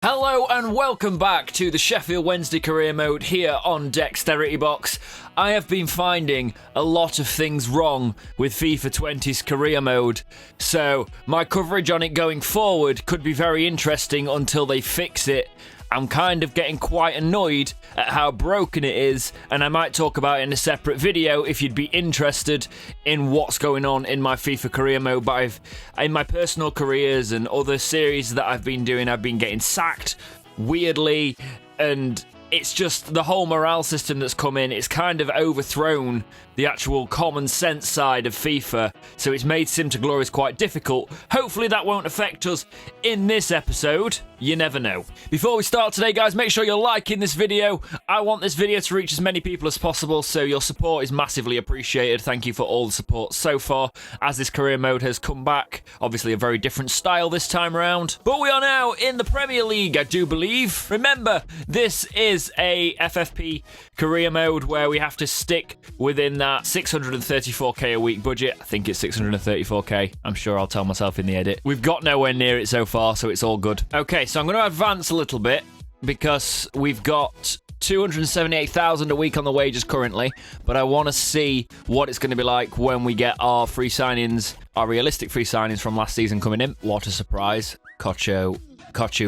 Hello and welcome back to the Sheffield Wednesday career mode here on dexteritybox. I have been finding a lot of things wrong with FIFA 20's career mode, so my coverage on it going forward could be very interesting until they fix it. I'm kind of getting quite annoyed at how broken it is, and I might talk about it in a separate video if you'd be interested in what's going on in my FIFA career mode. But in my personal careers and other series that I've been doing, I've been getting sacked weirdly, and it's just the whole morale system that's come in. It's kind of overthrown the actual common sense side of FIFA, so it's made Sim to Glories quite difficult. Hopefully that won't affect us in this episode. You never know. Before we start today, guys, make sure you're liking this video. I want this video to reach as many people as possible, so your support is massively appreciated. Thank you for all the support so far as this career mode has come back. Obviously a very different style this time around, but we are now in the Premier League, I do believe. Remember, this is a FFP career mode where we have to stick within that 634k a week budget. I think it's 634k. I'm sure I'll tell myself in the edit. We've got nowhere near it so far, so it's all good. Okay, so I'm going to advance a little bit because we've got 278,000 a week on the wages currently, but I want to see what it's going to be like when we get our free signings, our realistic free signings from last season coming in. What a surprise. Kochu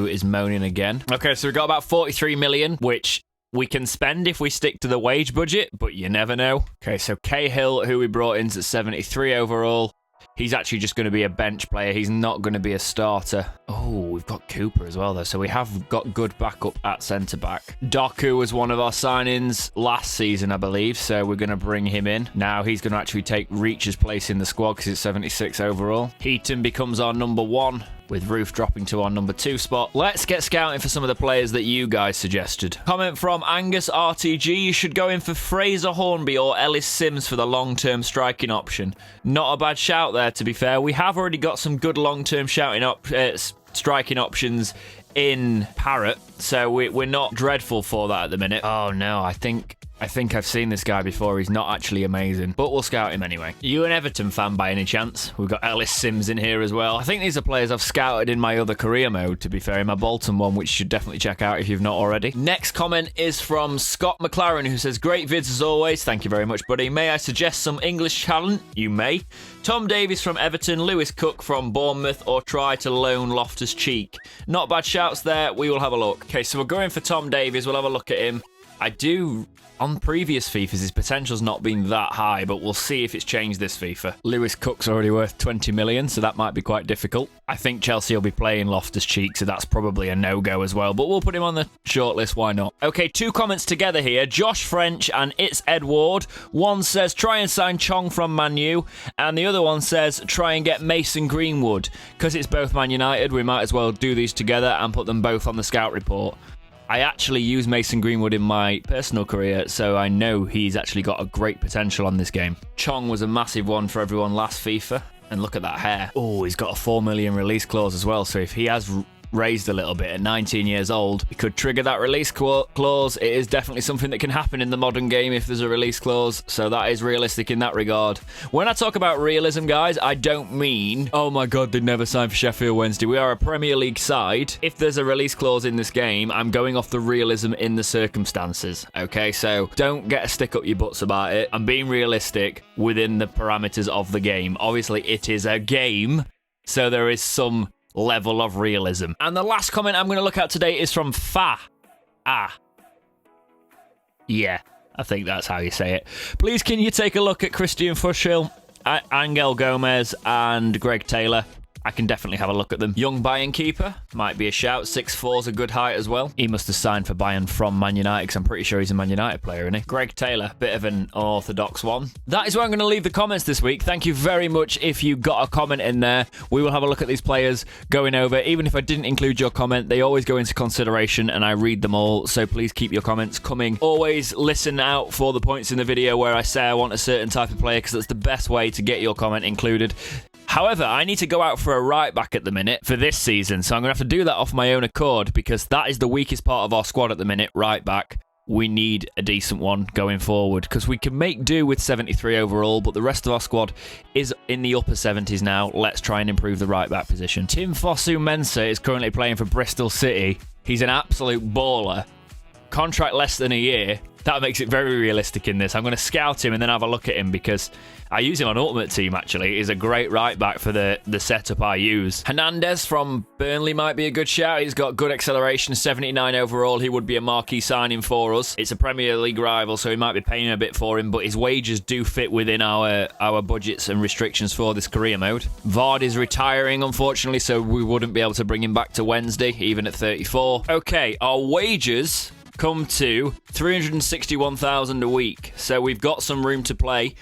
is moaning again. Okay, so we've got about 43 million, which we can spend if we stick to the wage budget, but you never know. Okay, so Cahill, who we brought in, is at 73 overall. He's actually just going to be a bench player. He's not going to be a starter. Oh, we've got Cooper as well, though. So we have got good backup at centre-back. Doku was one of our signings last season, I believe. So we're going to bring him in. Now he's going to actually take Reach's place in the squad because it's 76 overall. Heaton becomes our number 1, with Roof dropping to our number 2 spot. Let's get scouting for some of the players that you guys suggested. Comment from Angus RTG, you should go in for Fraser Hornby or Ellis Sims for the long-term striking option. Not a bad shout there, to be fair. We have already got some good long-term striking options in Parrott, so we're not dreadful for that at the minute. Oh no, I think I've seen this guy before. He's not actually amazing, but we'll scout him anyway. You an Everton fan by any chance? We've got Ellis Sims in here as well. I think these are players I've scouted in my other career mode, to be fair, in my Bolton one, which you should definitely check out if you've not already. Next comment is from Scott McLaren, who says, great vids as always. Thank you very much, buddy. May I suggest some English talent? You may. Tom Davies from Everton, Lewis Cook from Bournemouth, or try to loan Loftus-Cheek. Not bad shouts there. We will have a look. Okay, so we're going for Tom Davies. We'll have a look at him. On previous FIFAs, his potential's not been that high, but we'll see if it's changed this FIFA. Lewis Cook's already worth 20 million, so that might be quite difficult. I think Chelsea will be playing Loftus-Cheek, so that's probably a no-go as well, but we'll put him on the shortlist, why not? Okay, 2 comments together here. Josh French and It's Edward. One says, try and sign Chong from Man U, and the other one says, try and get Mason Greenwood. Because it's both Man United, we might as well do these together and put them both on the scout report. I actually use Mason Greenwood in my personal career, so I know he's actually got a great potential on this game. Chong was a massive one for everyone last FIFA, and look at that hair. Oh, he's got a 4 million release clause as well, so if he has raised a little bit at 19 years old, it could trigger that release clause. It is definitely something that can happen in the modern game if there's a release clause, so that is realistic in that regard. When I talk about realism, guys, I don't mean, oh my god, they'd never sign for Sheffield Wednesday. We are a Premier League side. If there's a release clause in this game, I'm going off the realism in the circumstances, okay? So don't get a stick up your butts about it. I'm being realistic within the parameters of the game. Obviously, it is a game, so there is some level of realism. And the last comment I'm going to look at today is from yeah, I think that's how you say it. Please can you take a look at Christian Fuchshill, Angel Gomez and Greg Taylor? I can definitely have a look at them. Young Bayern keeper might be a shout. 6'4's a good height as well. He must have signed for Bayern from Man United because I'm pretty sure he's a Man United player, isn't he? Greg Taylor, bit of an unorthodox one. That is where I'm going to leave the comments this week. Thank you very much if you got a comment in there. We will have a look at these players going over. Even if I didn't include your comment, they always go into consideration and I read them all. So please keep your comments coming. Always listen out for the points in the video where I say I want a certain type of player because that's the best way to get your comment included. However, I need to go out for a right back at the minute for this season, so I'm going to have to do that off my own accord because that is the weakest part of our squad at the minute, right back. We need a decent one going forward because we can make do with 73 overall, but the rest of our squad is in the upper 70s now. Let's try and improve the right back position. Tim Fosu Mensah is currently playing for Bristol City. He's an absolute baller. Contract less than a year. That makes it very realistic in this. I'm going to scout him and then have a look at him because I use him on Ultimate Team, actually. He's a great right-back for the setup I use. Hernandez from Burnley might be a good shout. He's got good acceleration, 79 overall. He would be a marquee signing for us. It's a Premier League rival, so we might be paying a bit for him, but his wages do fit within our budgets and restrictions for this career mode. Vard is retiring, unfortunately, so we wouldn't be able to bring him back to Wednesday, even at 34. Okay, our wages come to 361,000 a week, so we've got some room to play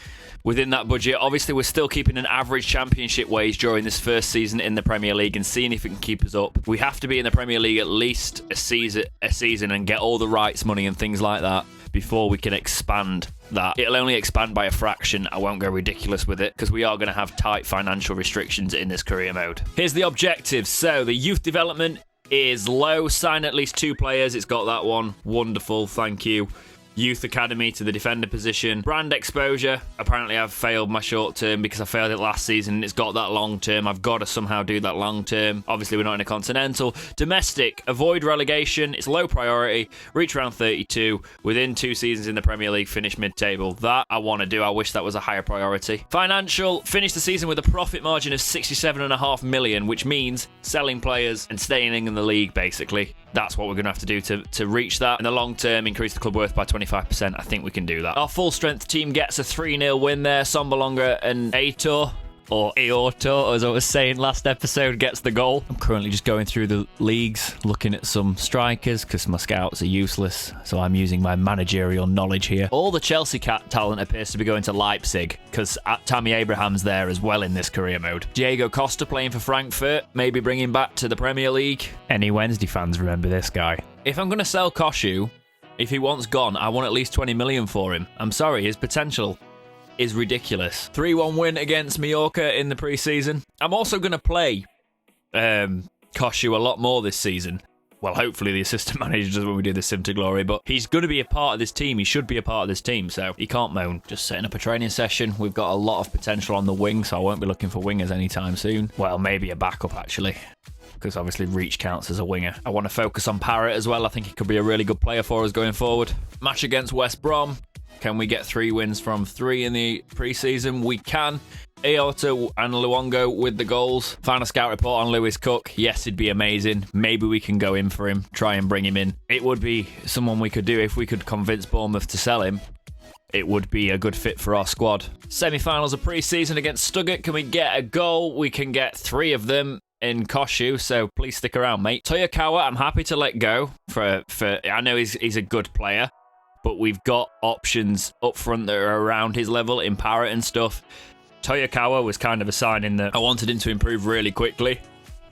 within that budget. Obviously, we're still keeping an average championship wage during this first season in the Premier League and seeing if it can keep us up. We have to be in the Premier League at least a season and get all the rights money and things like that before we can expand that. It'll only expand by a fraction. I won't go ridiculous with it because we are going to have tight financial restrictions in this career mode. Here's the objectives. So the youth development is low. Sign at least 2 players. It's got that one. Wonderful, thank you. Youth Academy to the defender position. Brand exposure. Apparently I've failed my short term because I failed it last season and it's got that long term. I've got to somehow do that long term. Obviously we're not in a continental. Domestic. Avoid relegation. It's low priority. Reach around 32. Within 2 seasons in the Premier League. Finish mid-table. That I want to do. I wish that was a higher priority. Financial. Finish the season with a profit margin of 67.5 million, which means selling players and staying in the league, basically. That's what we're going to have to do to reach that. In the long term, increase the club worth by 25%. I think we can do that. Our full-strength team gets a 3-0 win there. Sombalonga and Aitor, or Eorto, as I was saying last episode, gets the goal. I'm currently just going through the leagues, looking at some strikers, because my scouts are useless, so I'm using my managerial knowledge here. All the Chelsea talent appears to be going to Leipzig, because Tammy Abraham's there as well in this career mode. Diego Costa playing for Frankfurt, maybe bring him back to the Premier League. Any Wednesday fans remember this guy. If I'm going to sell Koshu, if he wants gone, I want at least 20 million for him. I'm sorry, his potential is ridiculous. 3-1 win against Mallorca in the preseason. I'm also going to play Koshu a lot more this season. Well, hopefully the assistant manager does when we do the Sim to Glory, but he's going to be a part of this team. He should be a part of this team, so he can't moan. Just setting up a training session. We've got a lot of potential on the wing, so I won't be looking for wingers anytime soon. Well, maybe a backup, actually, because obviously Reach counts as a winger. I want to focus on Parrott as well. I think he could be a really good player for us going forward. Match against West Brom. Can we get 3 wins from 3 in the preseason? We can. Eorta and Luongo with the goals. Final scout report on Lewis Cook. Yes, it'd be amazing. Maybe we can go in for him, try and bring him in. It would be someone we could do if we could convince Bournemouth to sell him. It would be a good fit for our squad. Semi-finals of preseason against Stuttgart. Can we get a goal? We can get 3 of them in Koshu, so please stick around, mate. Toyokawa, I'm happy to let go for I know he's a good player, but we've got options up front that are around his level in Parrott and stuff. Toyokawa was kind of a signing that I wanted him to improve really quickly,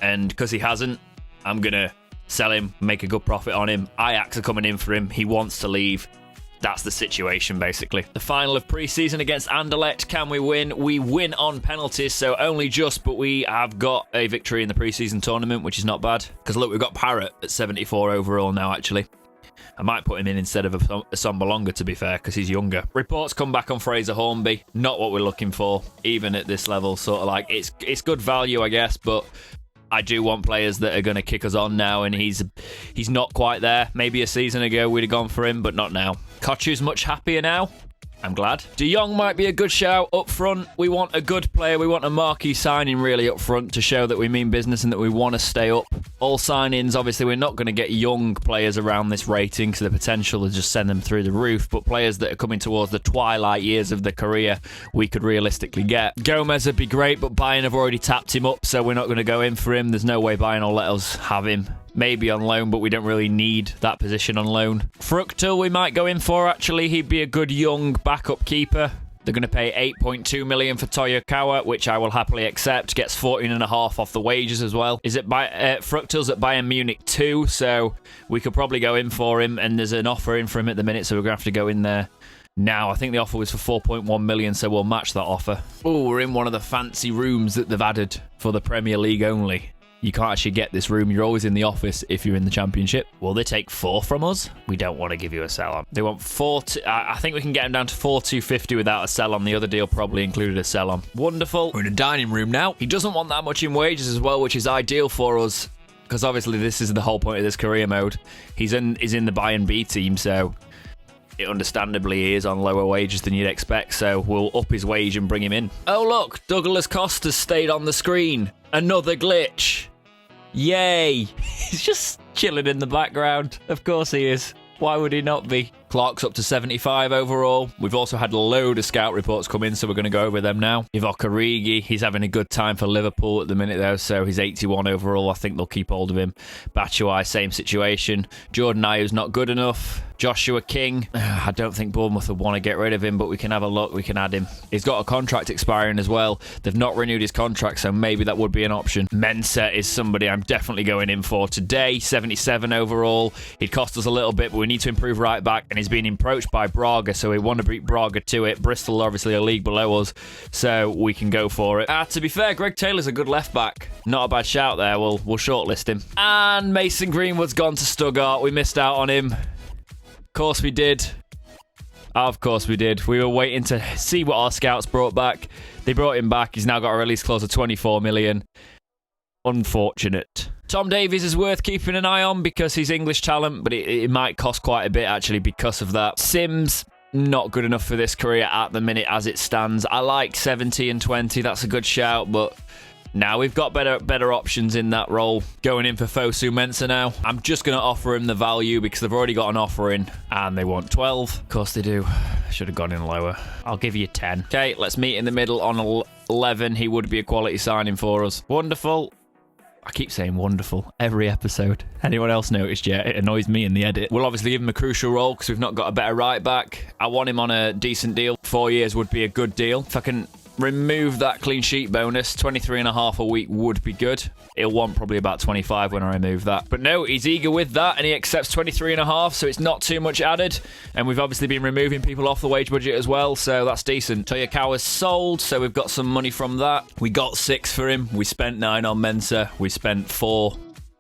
and because he hasn't, I'm going to sell him, make a good profit on him. Ajax are coming in for him. He wants to leave. That's the situation, basically. The final of pre-season against Anderlecht. Can we win? We win on penalties, so only just, but we have got a victory in the pre-season tournament, which is not bad. Because look, we've got Parrott at 74 overall now, actually. I might put him in instead of a Sombalonga, to be fair, because he's younger. Reports come back on Fraser Hornby. Not what we're looking for, even at this level. Sort of like, it's good value, I guess, but I do want players that are going to kick us on now, and he's not quite there. Maybe a season ago we'd have gone for him, but not now. Kochu's much happier now. I'm glad. De Jong might be a good shout up front. We want a good player. We want a marquee signing really up front to show that we mean business and that we want to stay up. All signings, obviously, we're not going to get young players around this rating because the potential is just send them through the roof. But players that are coming towards the twilight years of their career, we could realistically get. Gomez would be great, but Bayern have already tapped him up, so we're not going to go in for him. There's no way Bayern will let us have him. Maybe on loan, but we don't really need that position on loan. Fruchtel we might go in for, actually. He'd be a good young backup keeper. They're going to pay 8.2 million for Toyokawa, which I will happily accept. Gets 14.5 off the wages as well. Is it Fruchtel's at Bayern Munich 2, so we could probably go in for him, and there's an offer in for him at the minute, so we're going to have to go in there now. I think the offer was for 4.1 million, so we'll match that offer. Oh, we're in one of the fancy rooms that they've added for the Premier League only. You can't actually get this room. You're always in the office if you're in the Championship. Will they take 4 from us? We don't want to give you a sell-on. They want 4... I think we can get them down to 4,250 without a sell-on. The other deal probably included a sell-on. Wonderful. We're in a dining room now. He doesn't want that much in wages as well, which is ideal for us. because obviously this is the whole point of this career mode. He's in the Bayern B team, so it understandably is on lower wages than you'd expect, so we'll up his wage and bring him in. Oh look, Douglas Costa's stayed on the screen. Another glitch. Yay. He's just chilling in the background. Of course he is. Why would he not be? Clark's up to 75 overall. We've also had a load of scout reports come in, so we're going to go over them now. Ivock Origi, he's having a good time for Liverpool at the minute, though, so he's 81 overall. I think they'll keep hold of him. Batshuayi, same situation. Jordan Ayew's not good enough. Joshua King, I don't think Bournemouth would want to get rid of him, but we can have a look. We can add him. He's got a contract expiring as well. They've not renewed his contract, so maybe that would be an option. Mensah is somebody I'm definitely going in for today. 77 overall. He'd cost us a little bit, but we need to improve right back, and he's been approached by Braga, so we want to beat Braga to it. Bristol, obviously, a league below us, so we can go for it. To be fair, Greg Taylor's a good left back. Not a bad shout there. We'll shortlist him. And Mason Greenwood's gone to Stuttgart. We missed out on him. Of course we did. Of course we did. We were waiting to see what our scouts brought back. They brought him back. He's now got a release clause of 24 million. Unfortunate. Tom Davies is worth keeping an eye on because he's English talent, but it might cost quite a bit actually because of that. Sims, not good enough for this career at the minute as it stands. I like 70 and 20. That's a good shout, but now we've got better options in that role. Going in for Fosu Mensah now. I'm just going to offer him the value because they've already got an offer in and they want 12. Of course they do. I should have gone in lower. I'll give you 10. Okay, let's meet in the middle on 11. He would be a quality signing for us. Wonderful. I keep saying wonderful every episode. Anyone else noticed yet? It annoys me in the edit. We'll obviously give him a crucial role because we've not got a better right back. I want him on a decent deal. 4 years would be a good deal. If I can remove that clean sheet bonus, 23.5 a week would be good. He'll want probably about 25 when I remove that. But no, he's eager with that and he accepts 23.5, so it's not too much added. And we've obviously been removing people off the wage budget as well, so that's decent. Toyokawa's sold, so we've got some money from that. We got 6 for him. We spent 9 on Mensah. We spent 4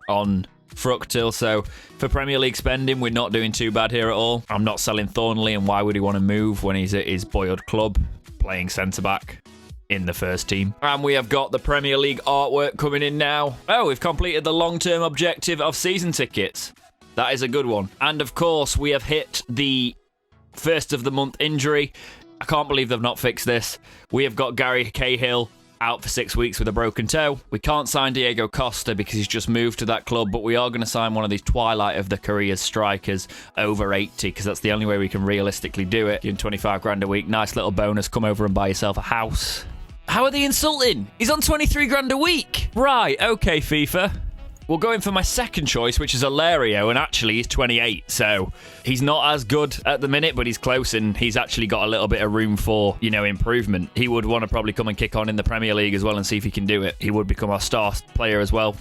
on Fructil, so for Premier League spending, we're not doing too bad here at all. I'm not selling Thornley, and why would he want to move when he's at his boyhood club playing centre-back in the first team? And we have got the Premier League artwork coming in now. Oh, we've completed the long-term objective of season tickets. That is a good one. And of course, we have hit the first of the month injury. I can't believe they've not fixed this. We have got Gary Cahill out for 6 weeks with a broken toe. We can't sign Diego Costa because he's just moved to that club, but we are going to sign one of these twilight of the career strikers over 80 because that's the only way we can realistically do it. Give him 25 grand a week. Nice little bonus. Come over and buy yourself a house. How are they insulting? He's on 23 grand a week. Right, okay, FIFA. We'll go in for my second choice, which is Alario, and actually he's 28, so he's not as good at the minute, but he's close, and he's actually got a little bit of room for, improvement. He would want to probably come and kick on in the Premier League as well and see if he can do it. He would become our star player as well.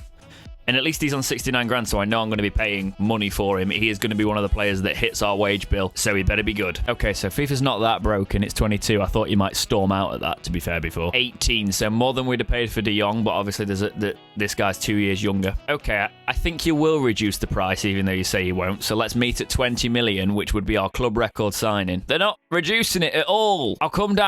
And at least he's on 69 grand, so I know I'm going to be paying money for him. He is going to be one of the players that hits our wage bill, so he better be good. Okay, so FIFA's not that broken. It's 22. I thought you might storm out at that, to be fair, before. 18, so more than we'd have paid for De Jong, but obviously this guy's 2 years younger. Okay, I think you will reduce the price, even though you say you won't. So let's meet at 20 million, which would be our club record signing. They're not reducing it at all. I'll come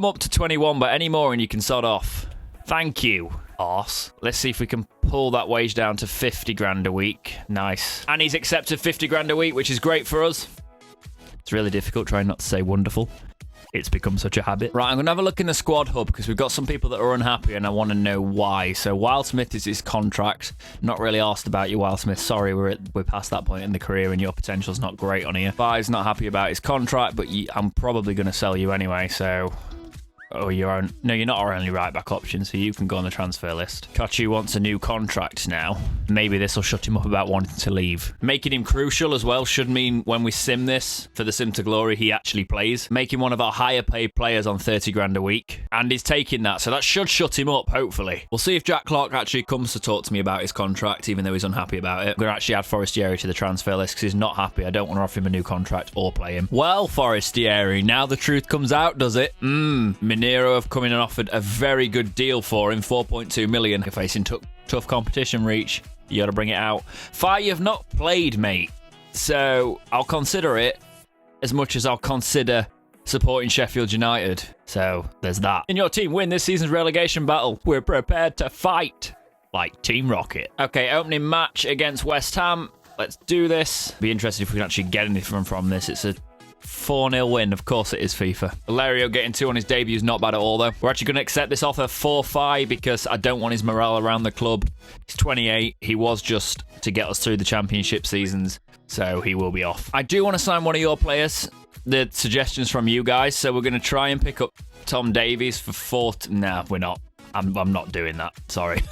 up to 21, but any more and you can sod off. Thank you. Arse. Let's see if we can pull that wage down to 50 grand a week. Nice. And he's accepted 50 grand a week, which is great for us. It's really difficult trying not to say wonderful. It's become such a habit. Right, I'm going to have a look in the squad hub because we've got some people that are unhappy and I want to know why. So Wildsmith is his contract. Not really asked about you, Wildsmith. Sorry, we're past that point in the career and your potential's not great on here. Bai's not happy about his contract, but I'm probably going to sell you anyway, so... Oh, you're not our only right back option, so you can go on the transfer list. Kochu wants a new contract now. Maybe this will shut him up about wanting to leave. Making him crucial as well should mean when we sim this, for the sim to glory, he actually plays. Making one of our higher paid players on 30 grand a week. And he's taking that, so that should shut him up, hopefully. We'll see if Jack Clark actually comes to talk to me about his contract, even though he's unhappy about it. I'm going to actually add Forestieri to the transfer list because he's not happy. I don't want to offer him a new contract or play him. Well, Forestieri, now the truth comes out, does it? Nero have come in and offered a very good deal for him, 4.2 million. Facing tough competition, Reach. You got to bring it out. Fire, you've not played, mate. So I'll consider it as much as I'll consider supporting Sheffield United. So there's that. In your team win this season's relegation battle, we're prepared to fight. like Team Rocket. Okay, opening match against West Ham. Let's do this. Be interested if we can actually get anything from this. It's a 4-0 win. Of course it is, FIFA. Valerio getting 2 on his debut is not bad at all, though. We're actually going to accept this offer 4-5 because I don't want his morale around the club. He's 28. He was just to get us through the championship seasons, so he will be off. I do want to sign one of your players. The suggestions from you guys, so we're going to try and pick up Tom Davies for 4... Nah, we're not. I'm not doing that. Sorry.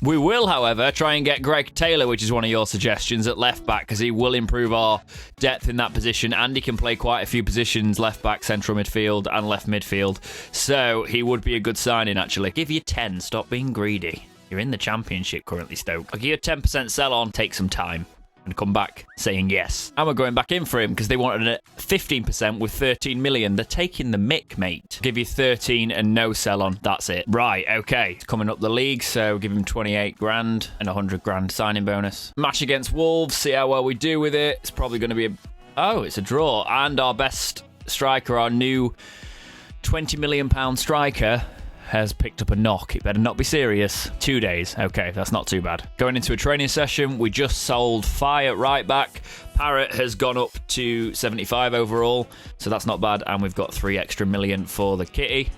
We will, however, try and get Greg Taylor, which is one of your suggestions, at left back, because he will improve our depth in that position, and he can play quite a few positions, left back, central midfield, and left midfield. So he would be a good signing, actually. Give you 10. Stop being greedy. You're in the championship currently, Stoke. I'll give you a 10% sell on. Take some time. And come back saying yes. And we're going back in for him because they wanted a 15% with 13 million. They're taking the mick, mate. Give you 13 and no sell on. That's it. Right, okay. It's coming up the league, so give him 28 grand and 100 grand signing bonus. Match against Wolves. See how well we do with it. It's probably going to be a... Oh, it's a draw. And our best striker, our new £20 million striker, has picked up a knock. It better not be serious. 2 days. Okay, that's not too bad. Going into a training session, we just sold Fire at right back. Parrott has gone up to 75 overall, so that's not bad. And we've got 3 extra million for the kitty.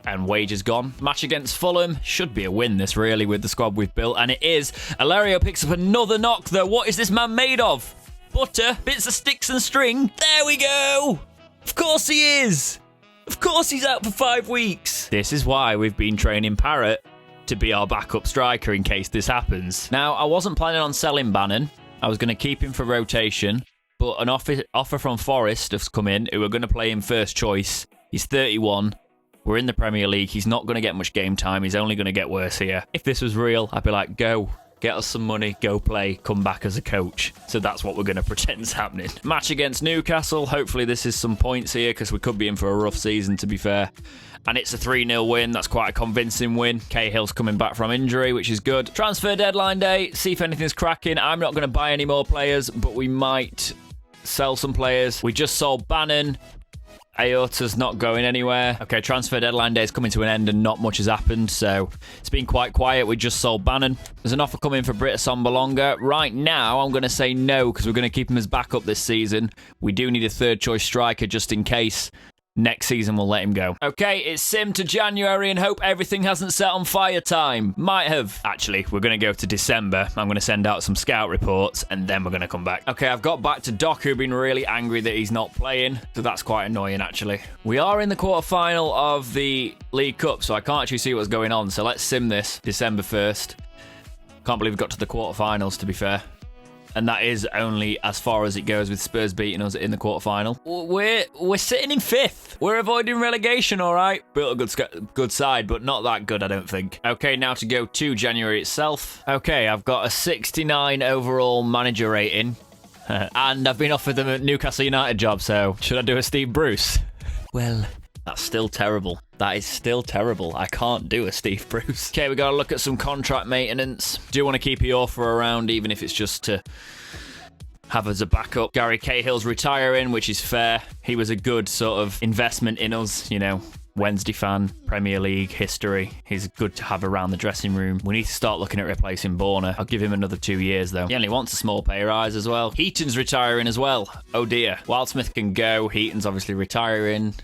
And wages gone. Match against Fulham. Should be a win, this, really, with the squad we've built. And it is. Alario picks up another knock, though. What is this man made of? Butter? Bits of sticks and string? There we go! Of course he is! Of course he's out for 5 weeks. This is why we've been training Parrott to be our backup striker in case this happens. Now, I wasn't planning on selling Bannon. I was going to keep him for rotation, but an offer from Forest has come in who are going to play him first choice. He's 31. We're in the Premier League. He's not going to get much game time. He's only going to get worse here. If this was real, I'd be like, go. Get us some money, go play, come back as a coach. So that's what we're going to pretend is happening. Match against Newcastle. Hopefully this is some points here because we could be in for a rough season, to be fair. And it's a 3-0 win. That's quite a convincing win. Cahill's coming back from injury, which is good. Transfer deadline day. See if anything's cracking. I'm not going to buy any more players, but we might sell some players. We just sold Bannon. Aorta's not going anywhere. Okay, transfer deadline day is coming to an end and not much has happened, so it's been quite quiet. We just sold Bannon. There's an offer coming for Britta Sombalonga. Right now, I'm going to say no because we're going to keep him as backup this season. We do need a third choice striker just in case. Next season, we'll let him go. Okay, it's sim to January and hope everything hasn't set on fire time. Might have. Actually, we're going to go to December. I'm going to send out some scout reports and then we're going to come back. Okay, I've got back to Doku being really angry that he's not playing. So that's quite annoying, actually. We are in the quarterfinal of the League Cup, so I can't actually see what's going on. So let's sim this December 1st. Can't believe we got to the quarterfinals, to be fair. And that is only as far as it goes with Spurs beating us in the quarterfinal. We're sitting in 5th. We're avoiding relegation, all right. Built a good side, but not that good, I don't think. Okay, now to go to January itself. Okay, I've got a 69 overall manager rating. And I've been offered the Newcastle United job, so should I do a Steve Bruce? Well, that's still terrible. That is still terrible. I can't do a Steve Bruce. Okay, we got to look at some contract maintenance. Do want to keep Iorfa around, even if it's just to have as a backup. Gary Cahill's retiring, which is fair. He was a good sort of investment in us, you know. Wednesday fan, Premier League history. He's good to have around the dressing room. We need to start looking at replacing Borna. I'll give him another 2 years, though. He only wants a small pay rise as well. Heaton's retiring as well. Oh, dear. Wildsmith can go. Heaton's obviously retiring.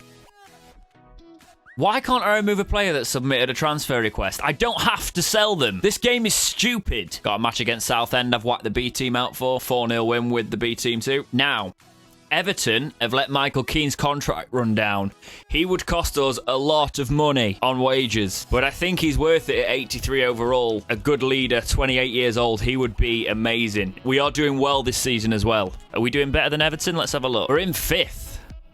Why can't I remove a player that submitted a transfer request? I don't have to sell them. This game is stupid. Got a match against Southend I've whacked the B team out for. 4-0 win with the B team too. Now, Everton have let Michael Keane's contract run down. He would cost us a lot of money on wages, but I think he's worth it at 83 overall. A good leader, 28 years old. He would be amazing. We are doing well this season as well. Are we doing better than Everton? Let's have a look. We're in 5th.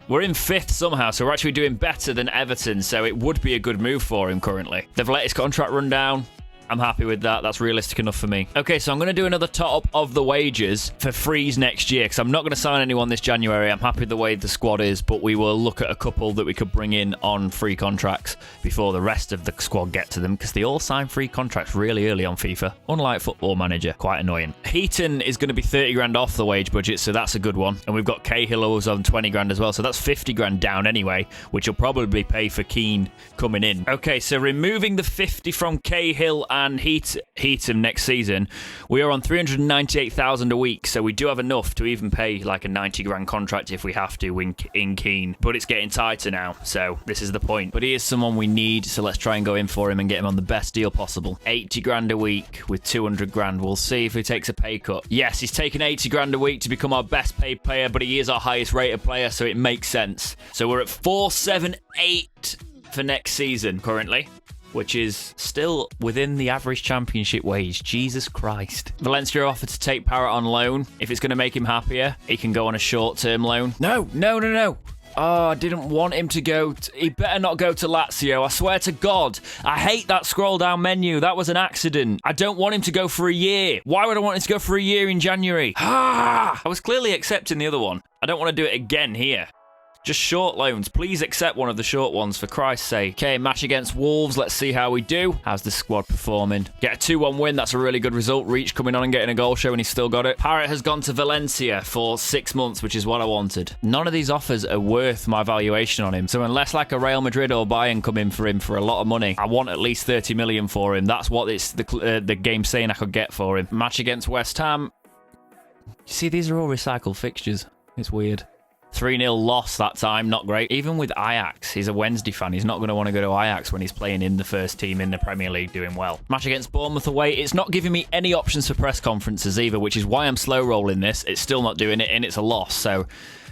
We're in 5th somehow, so we're actually doing better than Everton, so it would be a good move for him currently. They've let his contract run down. I'm happy with that. That's realistic enough for me. Okay, so I'm going to do another top-up of the wages for freeze next year, because I'm not going to sign anyone this January. I'm happy the way the squad is, but we will look at a couple that we could bring in on free contracts before the rest of the squad get to them, because they all sign free contracts really early on FIFA, unlike Football Manager. Quite annoying. Heaton is going to be 30 grand off the wage budget, so that's a good one. And we've got Cahill who's on 20 grand as well, so that's 50 grand down anyway, which will probably pay for Keane coming in. Okay, so removing the 50 from Cahill and Heaton next season, we are on 398,000 a week, so we do have enough to even pay like a 90 grand contract if we have to in Keane. But it's getting tighter now, so this is the point. But he is someone we need, so let's try and go in for him and get him on the best deal possible. 80 grand a week with 200 grand. We'll see if he takes a pay cut. Yes, he's taken 80 grand a week to become our best paid player, but he is our highest rated player, so it makes sense. So we're at 478 for next season currently, which is still within the average championship wage. Jesus Christ. Valencia offered to take Parrott on loan. If it's going to make him happier, he can go on a short-term loan. No. Oh, I didn't want him to go. He better not go to Lazio. I swear to God. I hate that scroll-down menu. That was an accident. I don't want him to go for a year. Why would I want him to go for a year in January? I was clearly accepting the other one. I don't want to do it again here. Just short loans. Please accept one of the short ones, for Christ's sake. Okay, match against Wolves. Let's see how we do. How's the squad performing? Get a 2-1 win. That's a really good result. Reach coming on and getting a goal show, and he's still got it. Parrott has gone to Valencia for 6 months, which is what I wanted. None of these offers are worth my valuation on him. So unless like a Real Madrid or Bayern come in for him for a lot of money, I want at least 30 million for him. That's what the game's saying I could get for him. Match against West Ham. You see, these are all recycled fixtures. It's weird. 3-0 loss that time, not great. Even with Ajax, he's a Wednesday fan. He's not going to want to go to Ajax when he's playing in the first team in the Premier League doing well. Match against Bournemouth away. It's not giving me any options for press conferences either, which is why I'm slow rolling this. It's still not doing it, and it's a loss. So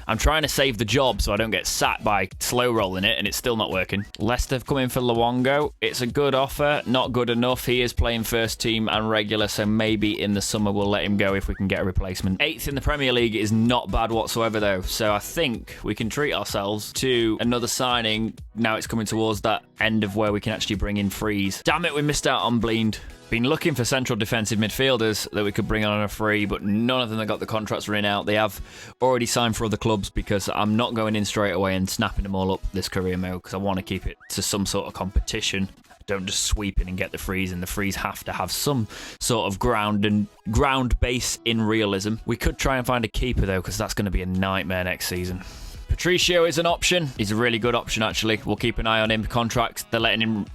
I'm trying to save the job so I don't get sacked by slow rolling it, and it's still not working. Leicester have come in for Luongo. It's a good offer, not good enough. He is playing first team and regular, so maybe in the summer we'll let him go if we can get a replacement. 8th in the Premier League is not bad whatsoever, though, so I think we can treat ourselves to another signing. Now it's coming towards that end of where we can actually bring in frees. Damn it, we missed out on Bleed. Been looking for central defensive midfielders that we could bring on a free, but none of them have got the contracts running out. They have already signed for other clubs because I'm not going in straight away and snapping them all up this career mode because I want to keep it to some sort of competition. Don't just sweep in and get the frees, and the frees have to have some sort of ground base in realism. We could try and find a keeper though, because that's going to be a nightmare next season. Patricio is an option. He's a really good option, actually. We'll keep an eye on him. Contracts, they're letting him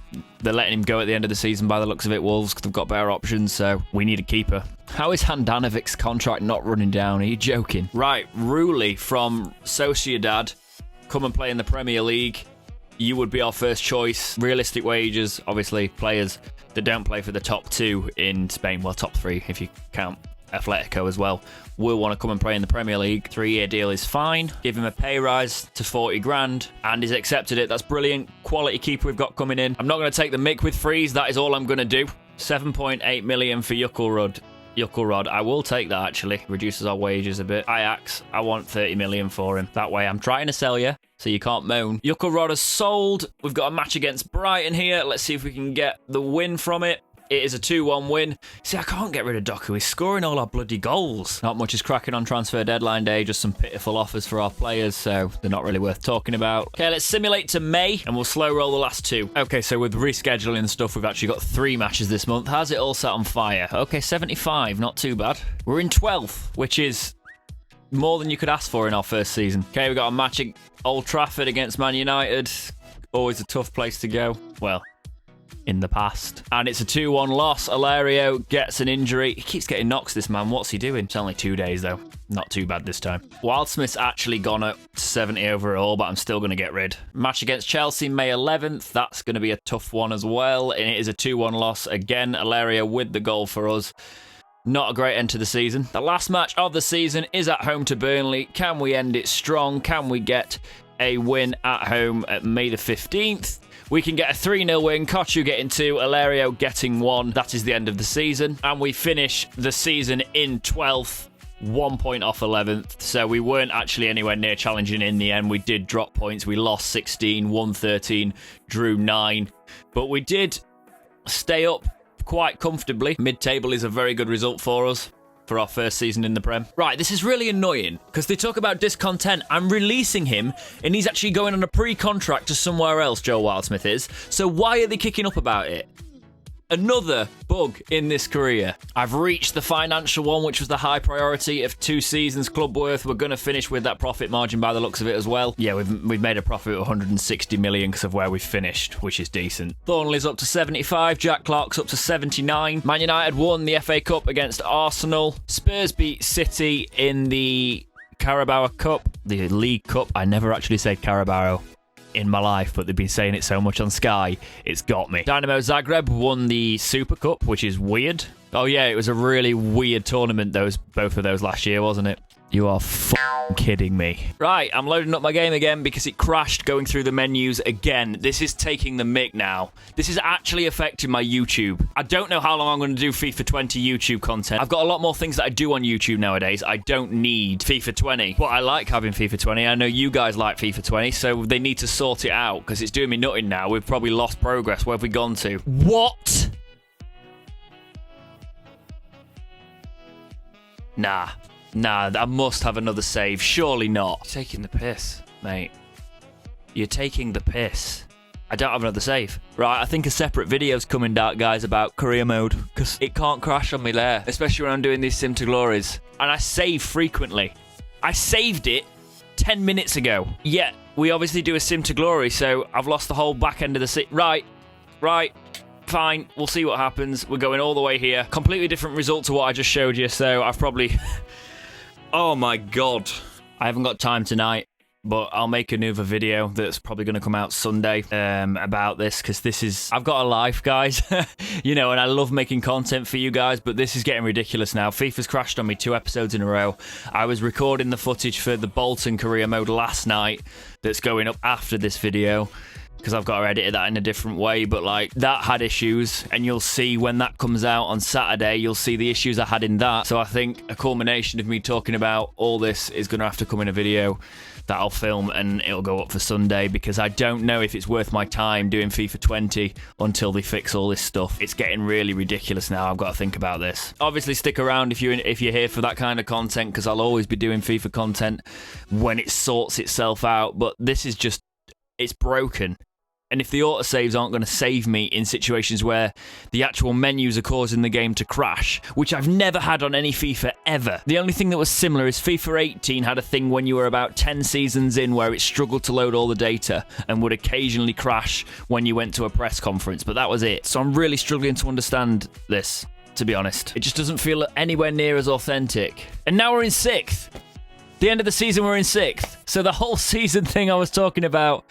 go at the end of the season by the looks of it, Wolves, because they've got better options, so we need a keeper. How is Handanovic's contract not running down? Are you joking? Right, Rulli from Sociedad, come and play in the Premier League. You would be our first choice. Realistic wages, obviously, players that don't play for the top 2 in Spain. Well, top 3 if you count Atletico as well, will want to come and play in the Premier League. 3-year deal is fine. Give him a pay rise to 40 grand, and he's accepted it. That's brilliant. Quality keeper we've got coming in. I'm not going to take the mick with frees. That is all I'm going to do. 7.8 million for Yuckelrod. I will take that, actually. Reduces our wages a bit. Ajax, I want 30 million for him. That way I'm trying to sell you, so you can't moan. Yuckelrod has sold. We've got a match against Brighton here. Let's see if we can get the win from it. It is a 2-1 win. See, I can't get rid of Doku. He's scoring all our bloody goals. Not much is cracking on transfer deadline day. Just some pitiful offers for our players, so they're not really worth talking about. Okay, let's simulate to May, and we'll slow roll the last 2. Okay, so with rescheduling and stuff, we've actually got 3 matches this month. How's it all set on fire? Okay, 75. Not too bad. We're in 12th, which is more than you could ask for in our first season. Okay, we've got a match at Old Trafford against Man United. Always a tough place to go. Well, in the past. And it's a 2-1 loss. Alario gets an injury. He keeps getting knocks, this man. What's he doing? It's only 2 days, though. Not too bad this time. Wildsmith's actually gone up to 70 overall, but I'm still going to get rid. Match against Chelsea, May 11th. That's going to be a tough one as well. And it is a 2-1 loss. Again, Alario with the goal for us. Not a great end to the season. The last match of the season is at home to Burnley. Can we end it strong? Can we get a win at home at May the 15th? We can get a 3-0 win, Kochu getting 2, Alario getting 1. That is the end of the season. And we finish the season in 12th, 1 point off 11th. So we weren't actually anywhere near challenging in the end. We did drop points. We lost 16, won 13, drew 9. But we did stay up quite comfortably. Mid-table is a very good result for us for our first season in the Prem. Right, this is really annoying because they talk about discontent. I'm releasing him and he's actually going on a pre-contract to somewhere else, Joe Wildsmith is. So why are they kicking up about it? Another bug in this career. I've reached the financial one, which was the high priority of 2 seasons club worth. We're going to finish with that profit margin by the looks of it as well. Yeah, we've made a profit of 160 million because of where we've finished, which is decent. Thornley's up to 75. Jack Clark's up to 79. Man United won the FA Cup against Arsenal. Spurs beat City in the Carabao Cup, the League Cup. I never actually said Carabao in my life, but they've been saying it so much on Sky, it's got me. Dynamo Zagreb won the Super Cup, which is weird. Oh yeah, it was a really weird tournament, both of those last year, wasn't it? You are kidding me. Right, I'm loading up my game again because it crashed going through the menus again. This is taking the mick now. This is actually affecting my YouTube. I don't know how long I'm going to do FIFA 20 YouTube content. I've got a lot more things that I do on YouTube nowadays. I don't need FIFA 20, but I like having FIFA 20. I know you guys like FIFA 20, so they need to sort it out because it's doing me nutting now. We've probably lost progress. Where have we gone to? What? Nah, I must have another save. Surely not. You're taking the piss, mate. You're taking the piss. I don't have another save. Right, I think a separate video's coming out, guys, about career mode, because it can't crash on me there, especially when I'm doing these Sim to Glories. And I save frequently. I saved it 10 minutes ago. Yet, we obviously do a Sim to Glory, so I've lost the whole back end of the... Right. Fine, we'll see what happens. We're going all the way here. Completely different result to what I just showed you, so I've probably... Oh my god. I haven't got time tonight, but I'll make another video that's probably going to come out Sunday about this, because this is... I've got a life, guys, you know, and I love making content for you guys, but this is getting ridiculous now. FIFA's crashed on me 2 episodes in a row. I was recording the footage for the Bolton career mode last night that's going up after this video, because I've got to edit that in a different way, but like that had issues, and you'll see when that comes out on Saturday, you'll see the issues I had in that. So I think a culmination of me talking about all this is going to have to come in a video that I'll film, and it'll go up for Sunday, because I don't know if it's worth my time doing FIFA 20 until they fix all this stuff. It's getting really ridiculous now. I've got to think about this. Obviously stick around if you're here for that kind of content, because I'll always be doing FIFA content when it sorts itself out, but this is just, it's broken. And if the autosaves aren't going to save me in situations where the actual menus are causing the game to crash, which I've never had on any FIFA ever. The only thing that was similar is FIFA 18 had a thing when you were about 10 seasons in where it struggled to load all the data and would occasionally crash when you went to a press conference, but that was it. So I'm really struggling to understand this, to be honest. It just doesn't feel anywhere near as authentic. And now we're in 6th. The end of the season, we're in 6th. So the whole season thing I was talking about...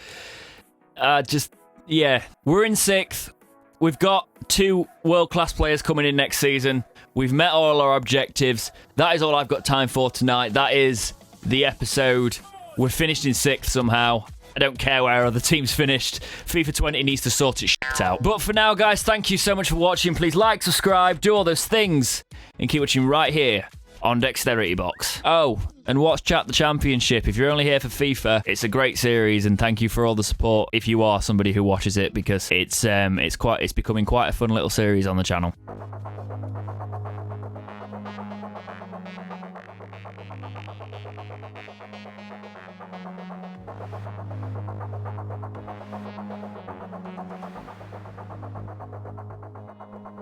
we're in 6th. We've got 2 world-class players coming in next season. We've met all our objectives. That is all I've got time for tonight. That is the episode. We're finished in 6th somehow. I don't care where other teams finished. FIFA 20 needs to sort its shit out. But for now, guys, thank you so much for watching. Please like, subscribe, do all those things, and keep watching right here on Dexteritybox. Oh, and watch Chat the Championship. If you're only here for FIFA, it's a great series, and thank you for all the support if you are somebody who watches it, because it's becoming quite a fun little series on the channel.